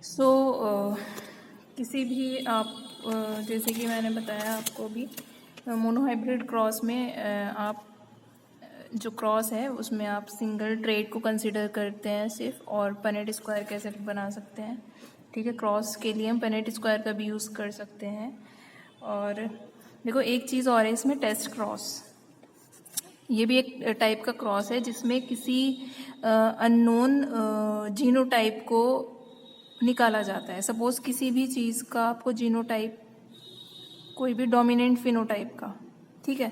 सो किसी भी आप जैसे कि मैंने बताया आपको भी मोनोहाइब्रिड क्रॉस में आप जो क्रॉस है उसमें आप सिंगल ट्रेड को कंसिडर करते हैं सिर्फ, और पनेट स्क्वायर कैसे बना सकते हैं। ठीक है, क्रॉस के लिए हम पनेट स्क्वायर का भी यूज़ कर सकते हैं। और देखो एक चीज़ और है इसमें, टेस्ट क्रॉस, ये भी एक टाइप का क्रॉस है जिसमें किसी अननोन जीनोटाइप को निकाला जाता है। सपोज किसी भी चीज़ का आपको जीनोटाइप, कोई भी डोमिनेंट फिनोटाइप का, ठीक है,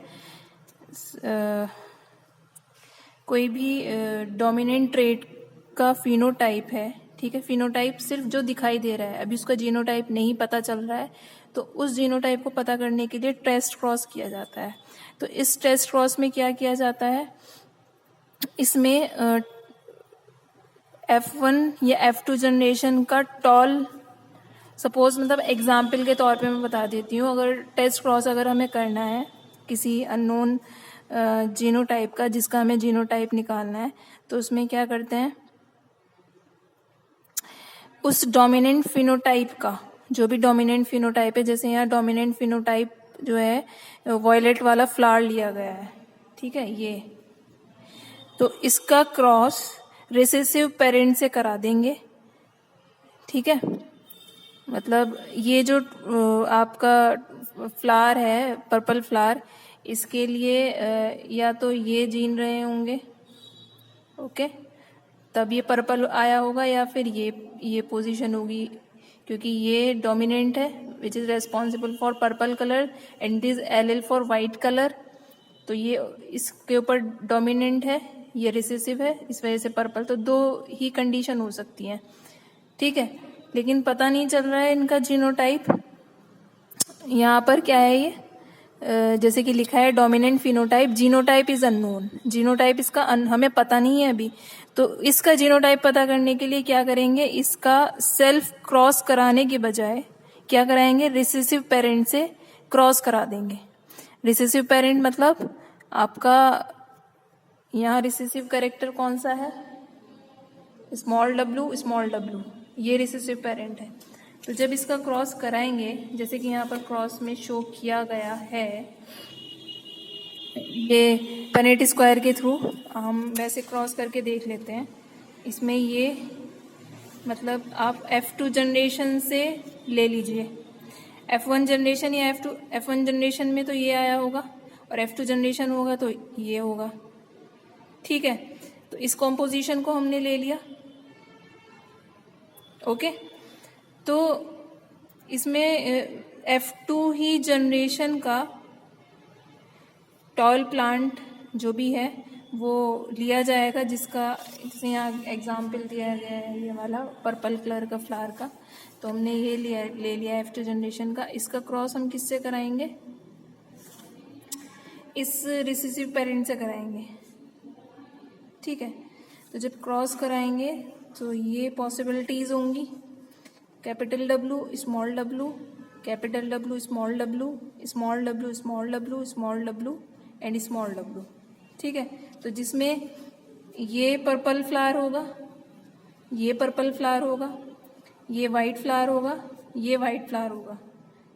कोई भी डोमिनेंट ट्रेट का फिनोटाइप है, ठीक है, फिनोटाइप सिर्फ जो दिखाई दे रहा है, अभी उसका जीनोटाइप नहीं पता चल रहा है, तो उस जीनोटाइप को पता करने के लिए टेस्ट क्रॉस किया जाता है। तो इस टेस्ट क्रॉस में क्या किया जाता है, इसमें F1 या F2 जनरेशन का टॉल, सपोज मतलब एग्जाम्पल के तौर पे मैं बता देती हूँ, अगर टेस्ट क्रॉस अगर हमें करना है किसी अननोन जीनोटाइप का जिसका हमें जीनोटाइप निकालना है, तो उसमें क्या करते हैं, उस डोमिनेंट फिनोटाइप का, जो भी डोमिनेंट फिनोटाइप है, जैसे यहाँ डोमिनेंट फिनोटाइप जो है वॉयलेट वाला फ्लावर लिया गया है, ठीक है, ये तो इसका क्रॉस रिसेसिव पेरेंट से करा देंगे। ठीक है, मतलब ये जो आपका फ्लावर है, पर्पल फ्लावर, इसके लिए या तो ये जीन रहे होंगे, ओके, तब ये पर्पल आया होगा, या फिर ये पोजीशन होगी, क्योंकि ये डोमिनेंट है which is responsible for purple colour and is L for white colour, तो ये इसके ऊपर डोमिनेंट है, ये रिसेसिव है, इस वजह से पर्पल। तो दो ही कंडीशन हो सकती हैं, ठीक है, लेकिन पता नहीं चल रहा है इनका जीनोटाइप। यहाँ पर क्या है, ये जैसे कि लिखा है dominant phenotype, genotype is unknown, genotype इसका हमें पता नहीं है अभी, तो इसका जीनोटाइप पता करने के लिए क्या करेंगे, इसका सेल्फ क्रॉस कराने के बजाय क्या कराएंगे, रिसेसिव पेरेंट से क्रॉस करा देंगे। रिसेसिव पेरेंट मतलब आपका यहाँ रिसेसिव कैरेक्टर कौन सा है, स्मॉल डब्ल्यू, ये रिसेसिव पेरेंट है। तो जब इसका क्रॉस कराएंगे, जैसे कि यहाँ पर क्रॉस में शो किया गया है, ये पनेट स्क्वायर के थ्रू हम वैसे क्रॉस करके देख लेते हैं। इसमें ये मतलब आप F2 जनरेशन से ले लीजिए, F1 जनरेशन या F1 जनरेशन में तो ये आया होगा, और F2 जनरेशन होगा तो ये होगा, ठीक है। तो इस कॉम्पोजिशन को हमने ले लिया, ओके। तो इसमें F2 ही जनरेशन का टॉल प्लांट जो भी है वो लिया जाएगा, जिसका जैसे यहाँ एग्जाम्पल दिया गया है ये वाला पर्पल कलर का फ्लावर का, तो हमने ये ले लिया F2 जनरेशन का। इसका क्रॉस हम किससे कराएंगे, इस रिसेसिव पेरेंट से कराएंगे, ठीक है। तो जब क्रॉस कराएंगे तो ये पॉसिबिलिटीज होंगी, capital W, small w, capital W, small w, small w, small w, small w and small w, ठीक है। तो जिसमें ये पर्पल फ्लावर होगा, ये पर्पल फ्लावर होगा, ये वाइट फ्लावर होगा, ये वाइट फ्लावर होगा।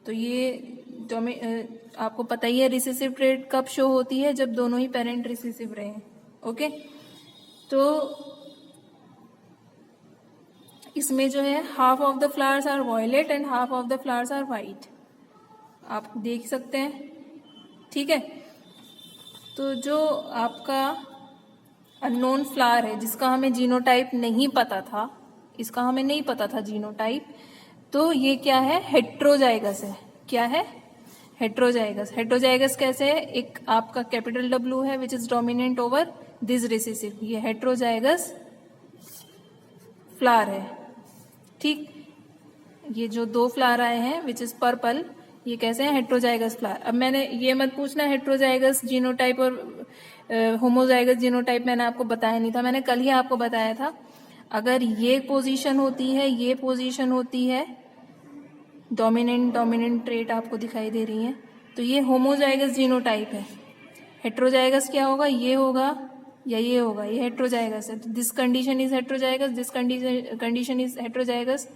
तो ये आपको पता ही है रिसेसिव ट्रेट कब शो होती है, जब दोनों ही पेरेंट रिसेसिव रहे, ओके। तो इसमें जो है half of the flowers are violet and half of the flowers are white, आप देख सकते हैं, ठीक है। तो जो आपका अननोन फ्लावर है जिसका हमें जीनोटाइप नहीं पता था, इसका हमें नहीं पता था जीनोटाइप, तो ये क्या है, हेट्रोजाइगस है। क्या है, हेट्रोजाइगस। हेट्रोजाइगस कैसे है, एक आपका कैपिटल W है which is dominant over this recessive, ये हेट्रोजाइगस फ्लावर है, ठीक। ये जो दो फ्लावर आए हैं विच इज पर्पल, ये कैसे हैं, हेट्रोजाइगस फ्लावर। अब मैंने ये मत पूछना हेट्रोजाइगस जीनोटाइप और होमोजाइगस जीनोटाइप मैंने आपको बताया नहीं था, मैंने कल ही आपको बताया था। अगर ये पोजीशन होती है, ये पोजीशन होती है, डोमिनेंट ट्रेट आपको दिखाई दे रही है, तो ये होमोजाइगस जीनोटाइप है। हेट्रोजाइगस क्या होगा, ये होगा या ये होगा, ये हेट्रोजाइगस है। This condition is heterozygous, this condition is heterozygous.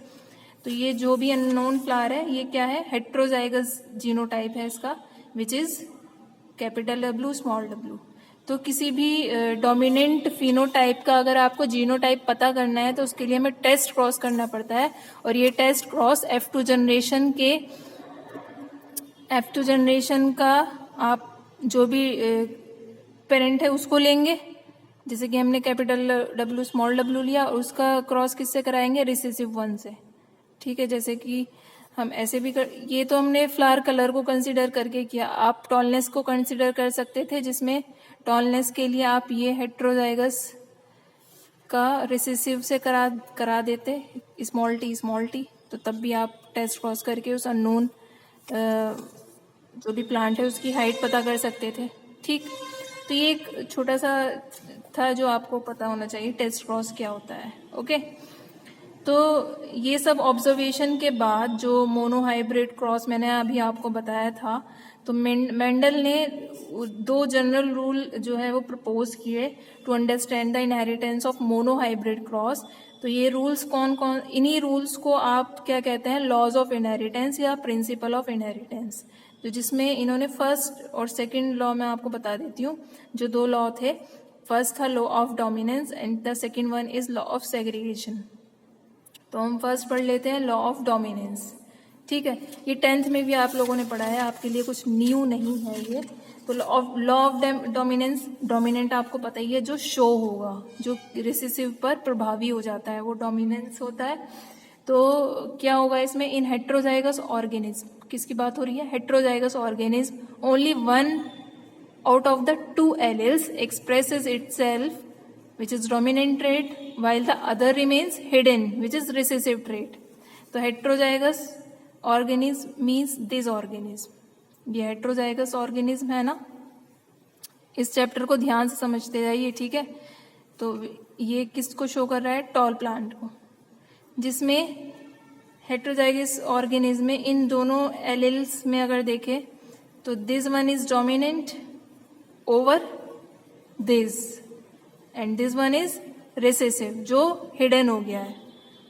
तो ये जो भी अननोन फ्लावर है ये क्या है, हेट्रोजाइगस जीनोटाइप है इसका, which is capital W small W. तो किसी भी डोमिनेंट फिनोटाइप का अगर आपको जीनोटाइप पता करना है तो उसके लिए हमें टेस्ट क्रॉस करना पड़ता है, और ये टेस्ट क्रॉस F2 जनरेशन का आप जो भी पेरेंट है उसको लेंगे, जैसे कि हमने कैपिटल डब्ल्यू स्मॉल डब्ल्यू लिया, और उसका क्रॉस किससे कराएंगे, रिसेसिव वन से। ठीक है, जैसे कि हम ऐसे भी ये तो हमने फ्लावर कलर को कंसीडर करके किया। आप टॉलनेस को कंसीडर कर सकते थे, जिसमें टॉलनेस के लिए आप ये हेट्रोजाइगस का रिसेसिव से करा देते स्मॉल टी, तो तब भी आप टेस्ट क्रॉस करके उस अननोन जो भी प्लांट है उसकी हाइट पता कर सकते थे। ठीक, तो ये एक छोटा सा था जो आपको पता होना चाहिए टेस्ट क्रॉस क्या होता है। ओके, तो ये सब ऑब्जर्वेशन के बाद जो मोनोहाइब्रिड क्रॉस मैंने अभी आपको बताया था, तो मेंडल ने 2 जनरल रूल जो है वो प्रपोज किए to understand the inheritance of monohybrid cross. तो ये रूल्स कौन, इन्हीं रूल्स को आप क्या कहते हैं, लॉज ऑफ इनहेरिटेंस या प्रिंसिपल ऑफ इनहेरिटेंस। तो जिसमें इन्होंने फर्स्ट और सेकंड लॉ मैं आपको बता देती हूँ। जो 2 लॉ थे, फर्स्ट था law of dominance and the second one is law of segregation. तो हम फर्स्ट पढ़ लेते हैं लॉ ऑफ डोमिनेंस। ठीक है, ये 10th में भी आप लोगों ने पढ़ा है, आपके लिए कुछ न्यू नहीं है ये। तो लॉ ऑफ डोमिनेंस, डोमिनेंट आपको पता ही है, जो शो होगा, जो रिसेसिव पर प्रभावी हो जाता है, वो डोमिनेंस होता है। तो क्या होगा इसमें, इन हेट्रोजाइगस ऑर्गेनिज्म, किसकी बात हो रही है, heterozygous organism, only one out of the 2 alleles expresses itself which is dominant trait while the other remains hidden which is recessive trait। तो heterozygous organism means this organism, ये heterozygous organism है ना। इस चैप्टर को ध्यान से समझते जाइए, ठीक है। तो ये किसको शो कर रहा है, टॉल प्लांट को, जिसमें हेट्रोजाइगस ऑर्गेनिज्म में इन दोनों एलिल्स में अगर देखें तो this one is dominant over this and this one is recessive, जो हिडन हो गया है,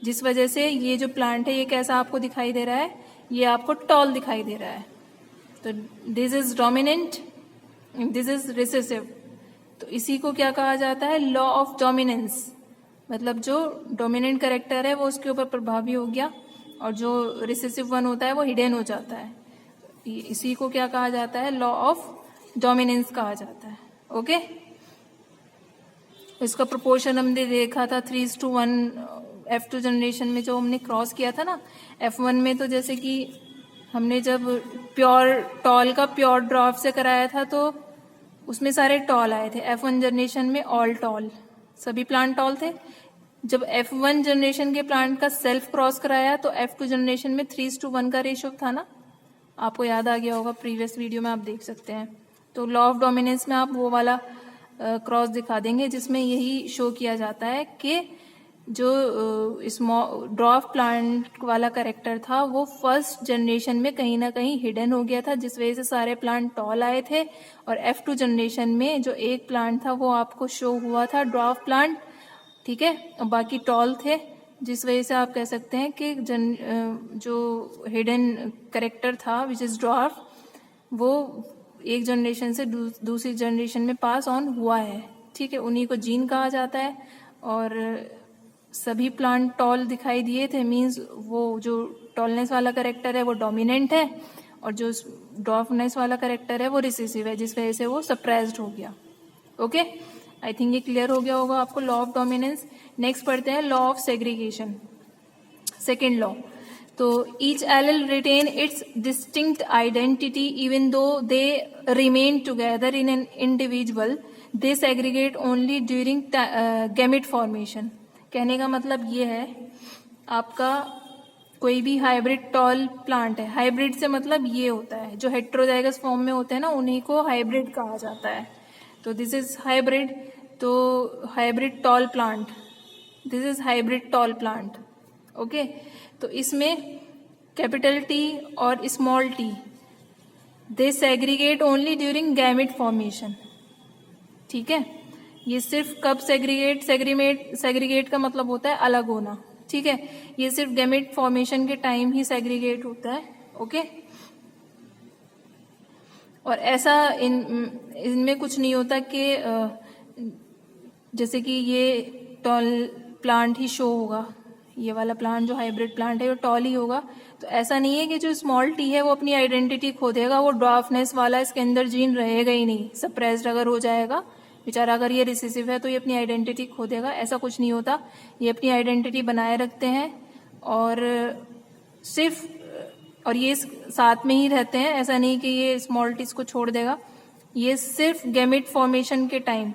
जिस वजह से ये जो प्लांट है ये कैसा आपको दिखाई दे रहा है, ये आपको टॉल दिखाई दे रहा है। तो this is dominant, this is recessive. तो इसी को क्या कहा जाता है, लॉ ऑफ डोमिनेंस। मतलब जो डोमिनेंट कैरेक्टर है वो उसके ऊपर प्रभावी हो गया, और जो रिसेसिव वन होता है वो हिडन हो जाता है। इसी को क्या कहा जाता है, लॉ ऑफ डोमिनेंस कहा जाता है। ओके, इसका प्रोपोर्शन हमने देखा था 3:1 F2 जनरेशन में जो हमने क्रॉस किया था ना। F1 में तो जैसे कि हमने जब प्योर टॉल का प्योर ड्राफ्ट से कराया था तो उसमें सारे टॉल आए थे। F1 जनरेशन में ऑल टॉल, सभी प्लांट टॉल थे। जब F1 जनरेशन के प्लांट का सेल्फ क्रॉस कराया तो F2 जनरेशन में 3:1 का रेशियो था ना, आपको याद आ गया होगा, प्रीवियस वीडियो में आप देख सकते हैं। तो लॉ ऑफ डोमिनेंस में आप वो वाला क्रॉस दिखा देंगे जिसमें यही शो किया जाता है कि जो ड्वार्फ प्लांट वाला कैरेक्टर था वो फर्स्ट जनरेशन में कहीं ना कहीं हिडन हो गया था, जिस वजह से सारे प्लांट टॉल आए थे। और F2 जनरेशन में जो एक प्लांट था वो आपको शो हुआ था ड्वार्फ प्लांट, ठीक है, और बाकी टॉल थे, जिस वजह से आप कह सकते हैं कि जो हिडन कैरेक्टर था विच इज ड्वार्फ, वो एक जनरेशन से दूसरी जनरेशन में पास ऑन हुआ है। ठीक है, उन्हीं को जीन कहा जाता है। और सभी प्लांट टॉल दिखाई दिए थे, मींस वो जो टॉलनेस वाला कैरेक्टर है वो डोमिनेंट है, और जो ड्वार्फनेस वाला कैरेक्टर है वो रिसेसिव है, जिस वजह से वो सप्रेस्ड हो गया। ओके, आई थिंक ये क्लियर हो गया होगा आपको लॉ ऑफ डोमिनेंस। नेक्स्ट पढ़ते हैं law of segregation, second law. तो each allele retain its distinct identity even though they remain together in an individual, they segregate only during gamete formation। कहने का मतलब ये है, आपका कोई भी हाइब्रिड टॉल प्लांट है, हाइब्रिड से मतलब ये होता है जो हेट्रोजाइगस फॉर्म में होते हैं ना, उन्हीं को हाइब्रिड कहा जाता है। तो दिस इज हाइब्रिड, तो hybrid tall plant, this is hybrid tall plant. Okay, तो इसमें कैपिटल टी और small T they segregate only during gamete formation. ठीक है, ये सिर्फ कब सेग्रीगेट का मतलब होता है अलग होना, ठीक है, ये सिर्फ गैमेट फॉर्मेशन के टाइम ही सेग्रीगेट होता है। ओके, और ऐसा इनमें कुछ नहीं होता कि जैसे कि ये टॉल प्लांट ही शो होगा, ये वाला प्लांट जो हाइब्रिड प्लांट है वो टॉल ही होगा, तो ऐसा नहीं है कि जो स्मॉल टी है वो अपनी आइडेंटिटी खो देगा, वो ड्वार्फनेस वाला इसके अंदर जीन रहेगा ही नहीं, सप्रेस्ड अगर हो जाएगा बेचारा, अगर ये रिसेसिव है तो ये अपनी आइडेंटिटी खो देगा, ऐसा कुछ नहीं होता, ये अपनी आइडेंटिटी बनाए रखते हैं और सिर्फ और ये साथ में ही रहते हैं, ऐसा नहीं कि ये स्मॉल टीज को छोड़ देगा, ये सिर्फ गैमेट फॉर्मेशन के टाइम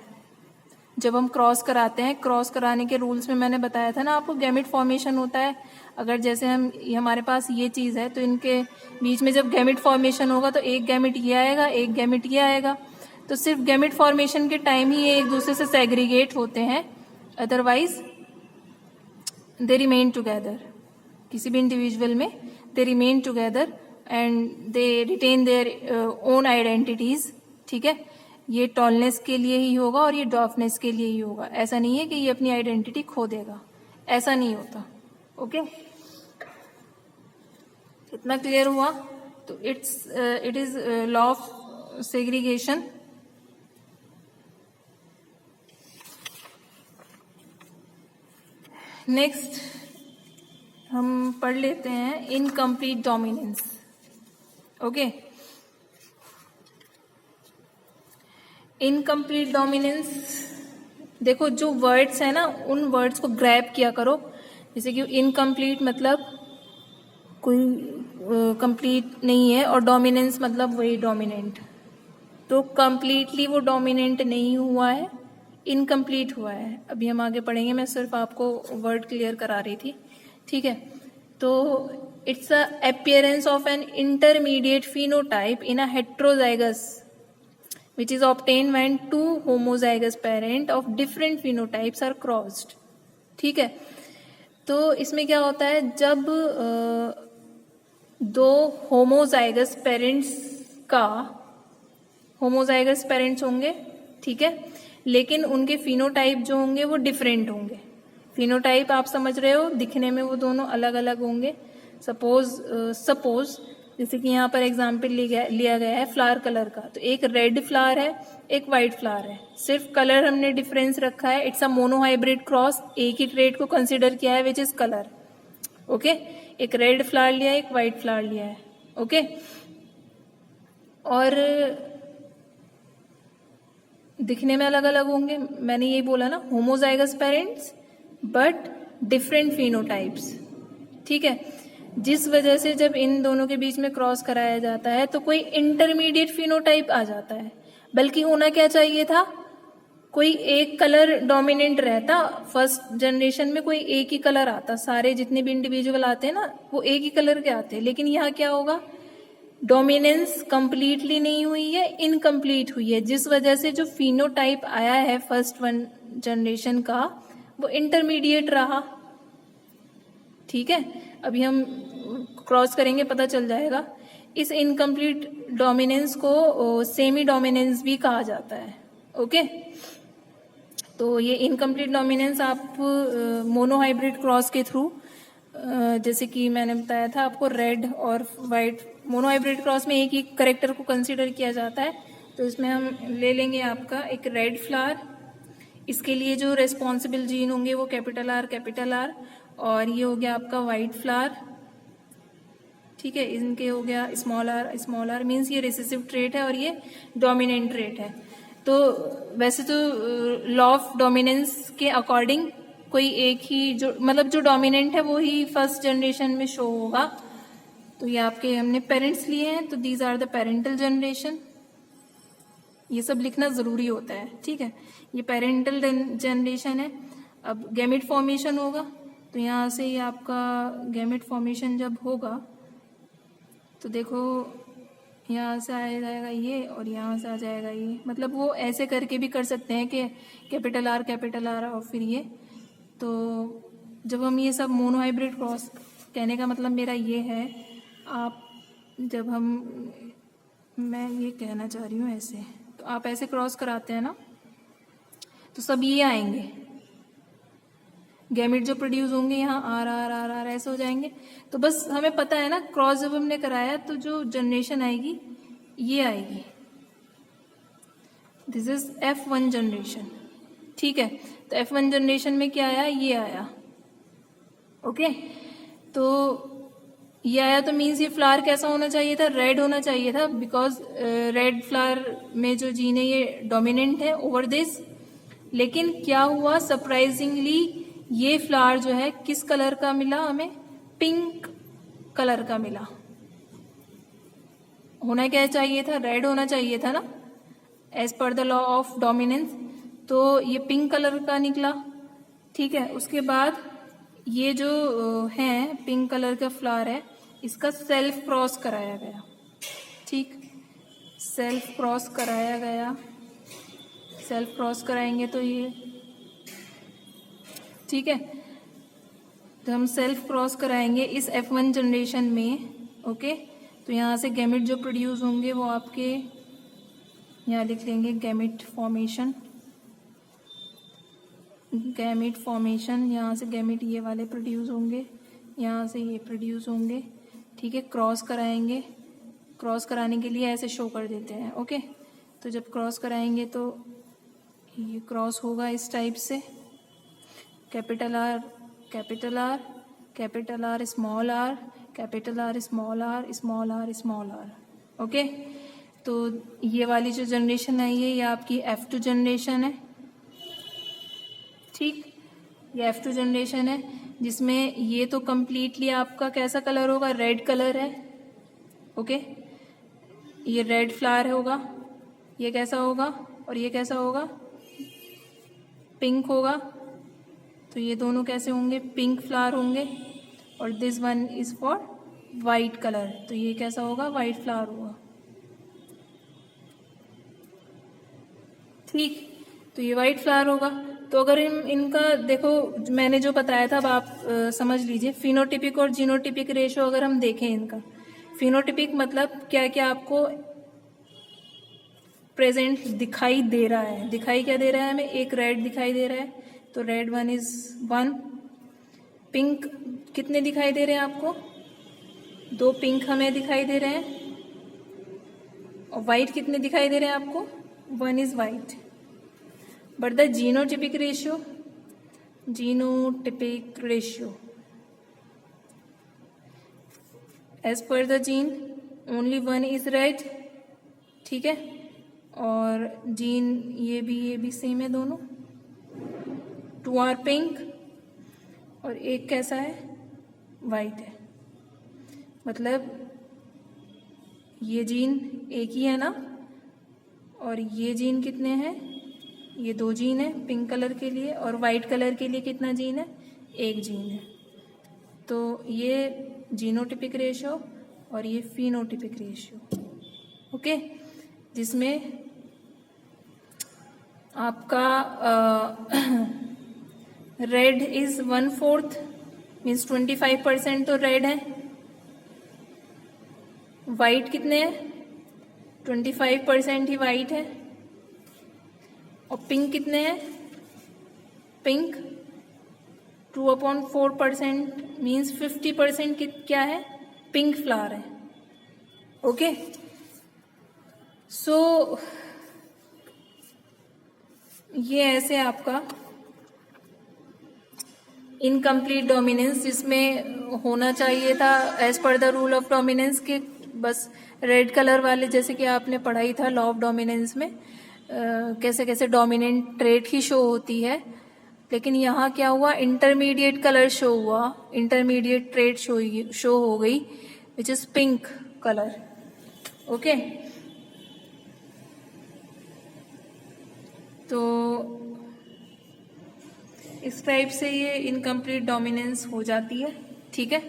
जब हम क्रॉस कराते हैं, क्रॉस कराने के रूल्स में मैंने बताया था ना आपको, गैमेट फॉर्मेशन होता है, अगर जैसे हमारे पास ये चीज है तो इनके बीच में जब गैमेट फॉर्मेशन होगा तो एक गैमेट ये आएगा, एक गैमेट ये आएगा, तो सिर्फ गैमेट फॉर्मेशन के टाइम ही ये एक दूसरे से सेग्रीगेट होते हैं, अदरवाइज दे रिमेन टुगेदर, किसी भी इंडिविजुअल में they remain together and they retain their own identities. ठीक है, ये टॉलनेस के लिए ही होगा और ये ड्वार्फनेस के लिए ही होगा, ऐसा नहीं है कि ये अपनी आइडेंटिटी खो देगा, ऐसा नहीं होता। ओके, इतना क्लियर हुआ? तो it is law of segregation. Next हम पढ़ लेते हैं incomplete dominance. Okay, incomplete dominance, देखो जो वर्ड्स है ना उन वर्ड्स को ग्रैब किया करो, जैसे कि इनकम्प्लीट मतलब कोई कंप्लीट नहीं है और डोमिनेंस मतलब वही डोमिनेंट, तो कंप्लीटली वो डोमिनेंट नहीं हुआ है, इनकम्प्लीट हुआ है। अभी हम आगे पढ़ेंगे, मैं सिर्फ आपको वर्ड क्लियर करा रही थी। ठीक है, तो it's a appearance of an intermediate phenotype in a heterozygous which is obtained when two homozygous parent of different phenotypes are crossed। ठीक है, तो इसमें क्या होता है, जब दो होमोजाइगस पेरेंट्स होंगे, ठीक है, लेकिन उनके फिनोटाइप जो होंगे वो डिफरेंट होंगे। फिनोटाइप आप समझ रहे हो, दिखने में वो दोनों अलग अलग होंगे। सपोज जैसे कि यहाँ पर एग्जाम्पल लिया गया है फ्लावर कलर का, तो एक रेड फ्लावर है, एक व्हाइट फ्लावर है, सिर्फ कलर हमने डिफरेंस रखा है, इट्स अ मोनोहाइब्रिड क्रॉस, एक ही ट्रेट को कंसिडर किया है विच इज कलर। ओके, एक रेड फ्लावर लिया है, एक व्हाइट फ्लावर लिया है। ओके, और दिखने में अलग अलग होंगे, मैंने यही बोला ना, homozygous parents but different phenotypes. ठीक है, जिस वजह से जब इन दोनों के बीच में क्रॉस कराया जाता है तो कोई इंटरमीडिएट फिनोटाइप आ जाता है, बल्कि होना क्या चाहिए था, कोई एक कलर डोमिनेंट रहता, फर्स्ट जनरेशन में कोई एक ही कलर आता, सारे जितने भी इंडिविजुअल आते हैं ना वो एक ही कलर के आते हैं, लेकिन यहाँ क्या होगा, डोमिनेंस कंप्लीटली नहीं हुई है, इनकम्प्लीट हुई है, जिस वजह से जो फिनोटाइप आया है फर्स्ट वन जनरेशन का वो इंटरमीडिएट रहा। ठीक है, अभी हम क्रॉस करेंगे पता चल जाएगा। इस इनकम्प्लीट डोमिनेंस को सेमी डोमिनेंस भी कहा जाता है। ओके, तो ये इनकम्प्लीट डोमिनेंस आप मोनोहाइब्रिड क्रॉस के थ्रू, जैसे कि मैंने बताया था आपको, रेड और वाइट मोनोहाइब्रिड क्रॉस में एक ही करेक्टर को कंसीडर किया जाता है, तो इसमें हम ले लेंगे आपका एक रेड फ्लावर, इसके लिए जो रेस्पॉन्सिबल जीन होंगे वो कैपिटल आर, और ये हो गया आपका व्हाइट फ्लावर। ठीक है, इनके हो गया स्मॉल आर मीन्स ये रिसेसिव ट्रेट है और ये डोमिनेंट ट्रेट है। तो वैसे तो लॉ ऑफ डोमिनेंस के अकॉर्डिंग कोई एक ही जो मतलब जो डोमिनेंट है वो ही फर्स्ट जनरेशन में शो होगा। तो ये आपके हमने पेरेंट्स लिए हैं, तो these are the parental generation, ये सब लिखना जरूरी होता है। ठीक है, ये पेरेंटल जनरेशन है। अब गैमेट फॉर्मेशन होगा, तो यहाँ से ये आपका गैमेट फॉर्मेशन जब होगा तो देखो यहाँ से आ जाएगा ये और यहाँ से आ जाएगा ये, मतलब वो ऐसे करके भी कर सकते हैं कि कैपिटल आर और फिर ये। तो जब हम ये सब मोनोहाइब्रिड क्रॉस, कहने का मतलब मेरा ये है, आप जब मैं ये कहना चाह रही हूँ ऐसे, तो आप ऐसे क्रॉस कराते हैं ना तो सब ये आएंगे, गैमेट जो प्रोड्यूस होंगे यहाँ आर आर आर आर ऐसे हो जाएंगे। तो बस हमें पता है ना, क्रॉस जब हमने कराया तो जो जनरेशन आएगी ये आएगी, दिस इज F1 जनरेशन। ठीक है, तो F1 जनरेशन में क्या आया, ये आया। ओके, तो ये आया तो मीन्स ये फ्लावर कैसा होना चाहिए था, रेड होना चाहिए था, बिकॉज रेड फ्लावर में जो जीन है ये डोमिनेंट है ओवर दिस। लेकिन क्या हुआ, सरप्राइजिंगली ये फ्लावर जो है किस कलर का मिला हमें, पिंक कलर का मिला। होना क्या चाहिए था, रेड होना चाहिए था ना, as per the law of dominance. तो ये पिंक कलर का निकला। ठीक है, उसके बाद ये जो है पिंक कलर का फ्लावर है, इसका सेल्फ क्रॉस कराया गया। ठीक, सेल्फ क्रॉस कराया गया, सेल्फ क्रॉस कराएंगे तो ये, ठीक है, तो हम सेल्फ क्रॉस कराएंगे इस F1 जनरेशन में। ओके, तो यहाँ से गैमेट जो प्रोड्यूस होंगे वो आपके यहाँ लिख लेंगे गैमेट फॉर्मेशन, गैमेट फॉर्मेशन। यहाँ से गैमेट ये वाले प्रोड्यूस होंगे, यहाँ से ये प्रोड्यूस होंगे। ठीक है, क्रॉस कराएंगे, क्रॉस कराने के लिए ऐसे शो कर देते हैं। ओके, तो जब क्रॉस कराएंगे तो ये क्रॉस होगा इस टाइप से, capital R capital R, capital R small R, capital R small R, small R small R. Okay, तो ये वाली जो जनरेशन है ये आपकी F2 जनरेशन है। ठीक, ये F2 जनरेशन है, जिसमें ये तो कंप्लीटली आपका कैसा कलर होगा, रेड कलर है। ओके, ये रेड फ्लावर होगा, ये कैसा होगा, और ये कैसा होगा, पिंक होगा। तो ये दोनों कैसे होंगे, पिंक फ्लावर होंगे। और this one is for white colour, तो ये कैसा होगा, वाइट फ्लावर होगा। ठीक, तो ये वाइट फ्लावर होगा। तो अगर इनका देखो, मैंने जो बताया था अब आप समझ लीजिए, फिनोटिपिक और जीनोटिपिक रेशो अगर हम देखें इनका, फिनोटिपिक मतलब क्या क्या आपको प्रेजेंट दिखाई दे रहा है, दिखाई क्या दे रहा है हमें, एक रेड दिखाई दे रहा है, तो रेड वन इज 1। पिंक कितने दिखाई दे रहे हैं आपको, 2 पिंक हमें दिखाई दे रहे हैं। और वाइट कितने दिखाई दे रहे हैं आपको, 1 is white. But the genotypic ratio, genotypic ratio as per the gene only 1 is red. ठीक है, और जीन ये भी सेम है दोनों, 2 आर पिंक और एक कैसा है, वाइट है। मतलब ये जीन एक ही है ना, और ये जीन कितने हैं, ये 2 जीन है पिंक कलर के लिए, और वाइट कलर के लिए कितना जीन है, 1 जीन है। तो ये जीनोटिपिक रेशियो और ये फिनोटिपिक रेशियो। ओके, जिसमें आपका रेड इज 1/4 मीन्स 25% तो रेड है। वाइट कितने हैं, 25% ही वाइट है। और पिंक कितने हैं, पिंक 2/4% मीन्स 50% क्या है, पिंक फ्लावर है। ओके, सो ये ऐसे आपका इनकम्प्लीट डोमिनेंस, जिसमें होना चाहिए था as per the rule of dominance के बस रेड कलर वाले, जैसे कि आपने पढ़ाई था लॉ ऑफ डोमिनेंस में कैसे कैसे डोमिनेंट ट्रेट ही शो होती है। लेकिन यहाँ क्या हुआ, इंटरमीडिएट कलर शो हुआ, इंटरमीडिएट ट्रेट शो हो गई, which is pink colour. Okay, तो इस टाइप से ये इनकम्प्लीट डोमिनेंस हो जाती है। ठीक है।